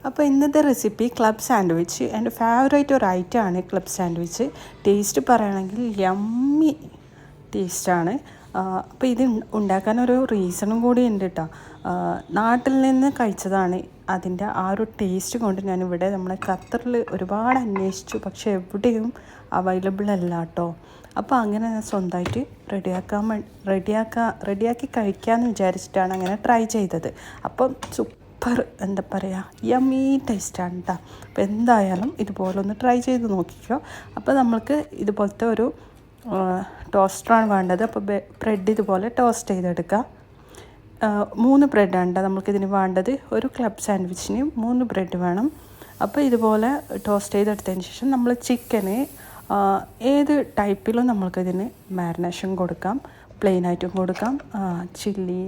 അപ്പോൾ ഇന്നത്തെ recipe club sandwich. എൻ്റെ ഫേവറേറ്റ് ഒരു ഐറ്റമാണ് ക്ലബ് സാൻഡ്വിച്ച്. ടേസ്റ്റ് പറയുകയാണെങ്കിൽ യമ്മി ടേസ്റ്റാണ്. അപ്പോൾ ഇത് ഉണ്ടാക്കാനൊരു റീസണും കൂടി ഉണ്ട് കേട്ടോ. നാട്ടിൽ നിന്ന് കഴിച്ചതാണ്. അതിൻ്റെ ആ ഒരു ടേസ്റ്റ് കൊണ്ട് ഞാനിവിടെ നമ്മളെ ഖത്തറിൽ ഒരുപാട് അന്വേഷിച്ചു, പക്ഷേ എവിടെയും അവൈലബിൾ അല്ല കേട്ടോ. അപ്പോൾ അങ്ങനെ ഞാൻ സ്വന്തമായിട്ട് റെഡിയാക്കി കഴിക്കാമെന്ന് വിചാരിച്ചിട്ടാണ് അങ്ങനെ ട്രൈ ചെയ്തത്. അപ്പം എന്താ പറയുക, യമ്മി ടേസ്റ്റാണ് കേട്ടോ. അപ്പോൾ എന്തായാലും ഇതുപോലെ ഒന്ന് ട്രൈ ചെയ്ത് നോക്കിക്കോ. അപ്പോൾ നമ്മൾക്ക് ഇതുപോലത്തെ ഒരു ടോസ്റ്ററാണ് വേണ്ടത്. അപ്പോൾ ബ്രെഡ് ഇതുപോലെ ടോസ്റ്റ് ചെയ്തെടുക്കുക. 3 ബ്രെഡാണ് കേട്ടോ നമുക്കിതിന് വേണ്ടത്. ഒരു ക്ലബ് സാൻഡ്വിച്ചിന് 3 ബ്രെഡ് വേണം. അപ്പോൾ ഇതുപോലെ ടോസ്റ്റ് ചെയ്തെടുത്തതിന് ശേഷം നമ്മൾ ചിക്കന് ഏത് ടൈപ്പിലും നമ്മൾക്കിതിന് മാരിനേഷൻ കൊടുക്കാം. പ്ലെയിനായിട്ടും കൊടുക്കാം, ചില്ലി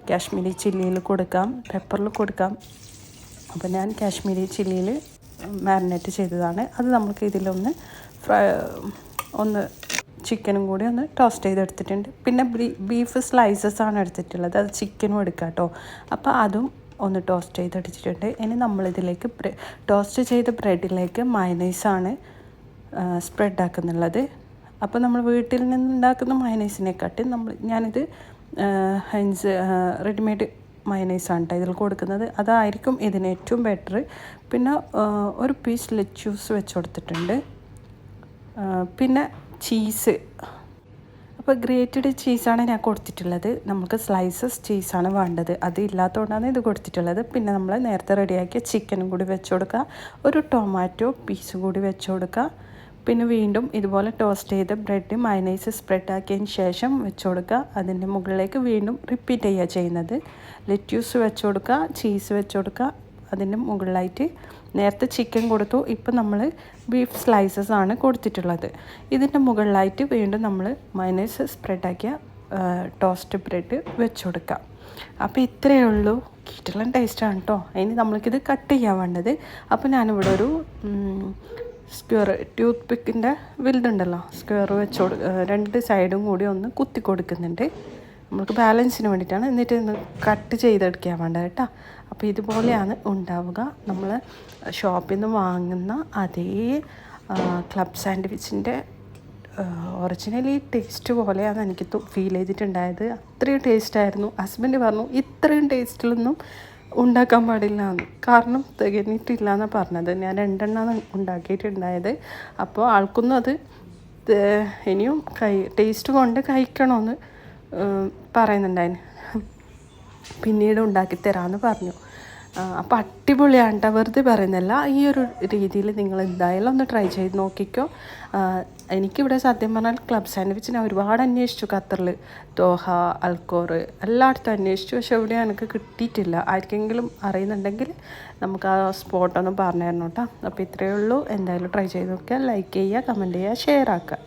കാശ്മീരി ചില്ലിയിൽ കൊടുക്കാം, പെപ്പറിൽ കൊടുക്കാം. അപ്പോൾ ഞാൻ കാശ്മീരി ചില്ലിയിൽ മാരിനേറ്റ് ചെയ്തതാണ്. അത് നമുക്ക് ഇതിലൊന്ന് ഒന്ന് ചിക്കനും കൂടി ഒന്ന് ടോസ്റ്റ് ചെയ്തെടുത്തിട്ടുണ്ട്. പിന്നെ ബീഫ് സ്ലൈസസ് ആണ് എടുത്തിട്ടുള്ളത്, അത് ചിക്കനും എടുക്കാം കേട്ടോ. അപ്പോൾ അതും ഒന്ന് ടോസ്റ്റ് ചെയ്തെടുത്തിട്ടുണ്ട്. ഇനി നമ്മളിതിലേക്ക് ടോസ്റ്റ് ചെയ്ത ബ്രെഡിലേക്ക് മയനൈസാണ് സ്പ്രെഡാക്കുന്നുള്ളത്. അപ്പോൾ നമ്മൾ വീട്ടിൽ നിന്നുണ്ടാക്കുന്ന മയനൈസിനെക്കാട്ടി ഞാനിത് ഹൈൻസ് റെഡിമെയ്ഡ് മയനൈസാണ് കേട്ടോ ഇതിൽ കൊടുക്കുന്നത്. അതായിരിക്കും ഇതിന് ഏറ്റവും ബെറ്റർ. പിന്നെ ഒരു പീസ് ലെറ്റ്യൂസ് വെച്ച് കൊടുത്തിട്ടുണ്ട്. പിന്നെ ചീസ്, അപ്പോൾ ഗ്രേറ്റഡ് ചീസാണ് ഞാൻ കൊടുത്തിട്ടുള്ളത്. നമുക്ക് സ്ലൈസസ് ചീസാണ് വേണ്ടത്, അത് ഇല്ലാത്തതുകൊണ്ടാണ് ഇത് കൊടുത്തിട്ടുള്ളത്. പിന്നെ നമ്മൾ നേരത്തെ റെഡിയാക്കിയ ചിക്കനും കൂടി വെച്ച് കൊടുക്കുക. ഒരു ടൊമാറ്റോ പീസും കൂടി വെച്ച് കൊടുക്കുക. പിന്നെ വീണ്ടും ഇതുപോലെ ടോസ്റ്റ് ചെയ്ത ബ്രെഡ് മയനൈസ് സ്പ്രെഡാക്കിയതിന് ശേഷം വെച്ച് കൊടുക്കുക. അതിൻ്റെ മുകളിലേക്ക് വീണ്ടും റിപ്പീറ്റ് ചെയ്യുക ചെയ്യുന്നത്. ലെറ്റ്യൂസ് വെച്ച് കൊടുക്കുക, ചീസ് വെച്ച് കൊടുക്കുക. അതിൻ്റെ മുകളിലായിട്ട് നേരത്തെ ചിക്കൻ കൊടുത്തു, ഇപ്പം നമ്മൾ ബീഫ് സ്ലൈസസ് ആണ് കൊടുത്തിട്ടുള്ളത്. ഇതിൻ്റെ മുകളിലായിട്ട് വീണ്ടും നമ്മൾ മയനൈസ് സ്പ്രെഡാക്കിയ ടോസ്റ്റ് ബ്രെഡ് വെച്ച് കൊടുക്കുക. അപ്പോൾ ഇത്രയേ ഉള്ളൂ. കിട്ടലൻ ടേസ്റ്റാണ് കേട്ടോ. ഇനി നമ്മൾക്കിത് കട്ട് ചെയ്യാൻ വേണ്ടത്. അപ്പോൾ ഞാനിവിടെ ഒരു സ്ക്വയർ ടൂത്ത് പിക്കിൻ്റെ വലുതുണ്ടല്ലോ, സ്ക്വയർ വെച്ച് 2 സൈഡും കൂടി ഒന്ന് കുത്തി കൊടുക്കുന്നുണ്ട്. നമുക്ക് ബാലൻസിന് വേണ്ടിയിട്ടാണ്. എന്നിട്ട് ഒന്ന് കട്ട് ചെയ്തെടുക്കാൻ വേണ്ടത് കേട്ടോ. അപ്പോൾ ഇതുപോലെയാണ് ഉണ്ടാവുക. നമ്മൾ ഷോപ്പിൽ നിന്ന് വാങ്ങുന്ന അതേ ക്ലബ് സാൻഡ്വിച്ചിൻ്റെ ഒറിജിനലി ടേസ്റ്റ് പോലെയാണ് എനിക്ക് ഫീൽ ചെയ്തിട്ടുണ്ടായത്. അത്രയും ടേസ്റ്റായിരുന്നു. ഹസ്ബൻഡ് പറഞ്ഞു ഇത്രയും ടേസ്റ്റിലൊന്നും ഉണ്ടാക്കാൻ പാടില്ല എന്ന്, കാരണം തികഞ്ഞിട്ടില്ല എന്നാണ് പറഞ്ഞത്. ഞാൻ 2 എണ്ണമാണ് ഉണ്ടാക്കിയിട്ടുണ്ടായത്. അപ്പോൾ ആൾക്കൊന്നും അത് ഇനിയും ടേസ്റ്റ് കൊണ്ട് കഴിക്കണമെന്ന് പറയുന്നുണ്ടായിരുന്നു. പിന്നീട് ഉണ്ടാക്കി തരാമെന്ന് പറഞ്ഞു. അപ്പോൾ അടിപൊളിയാണ് കേട്ടോ, വെറുതെ പറയുന്നില്ല. ഈ ഒരു രീതിയിൽ നിങ്ങൾ എന്തായാലും ഒന്ന് ട്രൈ ചെയ്ത് നോക്കിക്കോ. എനിക്കിവിടെ സത്യം പറഞ്ഞാൽ ക്ലബ് സാൻഡ്വിച്ച് ഞാൻ ഒരുപാട് അന്വേഷിച്ചു. ഖത്തറിൽ ദോഹ, അൽക്കോർ എല്ലായിടത്തും അന്വേഷിച്ചു, പക്ഷെ എവിടെ എനിക്ക് കിട്ടിയിട്ടില്ല. ആർക്കെങ്കിലും അറിയുന്നുണ്ടെങ്കിൽ നമുക്ക് ആ സ്പോട്ടൊന്ന് പറഞ്ഞു തരണം കേട്ടോ. അപ്പോൾ ഇത്രയേ ഉള്ളൂ. എന്തായാലും ട്രൈ ചെയ്ത് നോക്കുക, ലൈക്ക് ചെയ്യുക, കമൻറ്റ് ചെയ്യുക, ഷെയർ ആക്കുക.